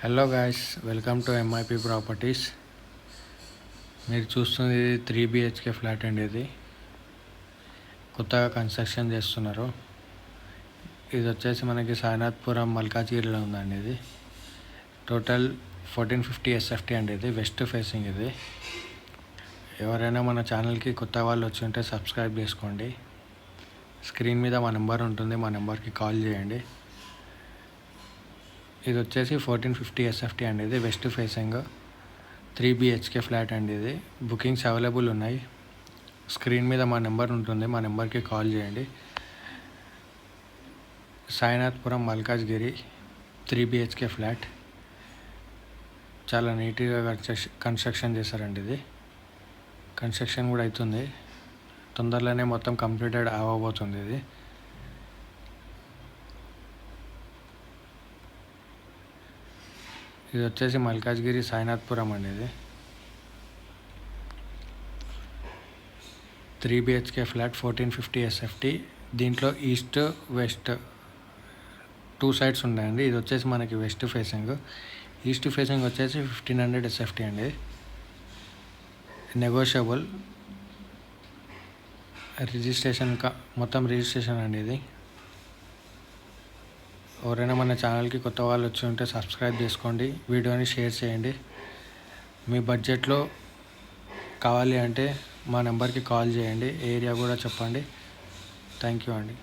Hello guys, welcome to MIP properties. మీరు చూస్తుంది 3 BHK flat అండి. ఇది కొత్తగా కన్స్ట్రక్షన్ చేస్తున్నారు. ఇది వచ్చేసి మనకి సాయినాథ్పురం మల్కాజ్గిరిలో ఉందండి. ఇది టోటల్ 1450 SFT అండి. ఇది వెస్ట్ ఫేసింగ్. ఇది ఎవరైనా మన ఛానల్కి కొత్త వాళ్ళు వచ్చి ఉంటే సబ్స్క్రైబ్ చేసుకోండి. స్క్రీన్ మీద మా నెంబర్ ఉంటుంది, మా నెంబర్కి కాల్ చేయండి. ఇది వచ్చేసి 1450 SFT అండి. ఇది వెస్ట్ ఫేసింగ్ 3 BHK ఫ్లాట్ అండి. ఇది బుకింగ్స్ అవైలబుల్ ఉన్నాయి. స్క్రీన్ మీద మా నెంబర్ ఉంటుంది, మా నెంబర్కి కాల్ చేయండి. సాయినాథ్పురం మల్కాజ్గిరి 3 BHK ఫ్లాట్ చాలా నీట్గా కన్స్ట్రక్షన్ చేశారండి. ఇది కన్స్ట్రక్షన్ కూడా అవుతుంది, తొందరలోనే మొత్తం కంప్లీటెడ్ అవ్వబోతుంది. ఇది వచ్చేసి మల్కాజ్గిరి సాయినాథ్పురం అండి. ఇది 3 BHK ఫ్లాట్ 1450 SFT. దీంట్లో ఈస్ట్ వెస్ట్ 2 సైడ్స్ ఉన్నాయండి. ఇది వచ్చేసి మనకి వెస్ట్ ఫేసింగ్. ఈస్ట్ ఫేసింగ్ వచ్చేసి 1500 SFT అండి. నెగోషియబుల్ రిజిస్ట్రేషన్ మొత్తం రిజిస్ట్రేషన్ అండి. ఇది ఎవరైనా మన ఛానల్కి కొత్త వాళ్ళు వచ్చి ఉంటే సబ్స్క్రైబ్ చేసుకోండి, వీడియోని షేర్ చేయండి. మీ బడ్జెట్లో కావాలి అంటే మా నెంబర్కి కాల్ చేయండి, ఏరియా కూడా చెప్పండి. థ్యాంక్ యూ అండి.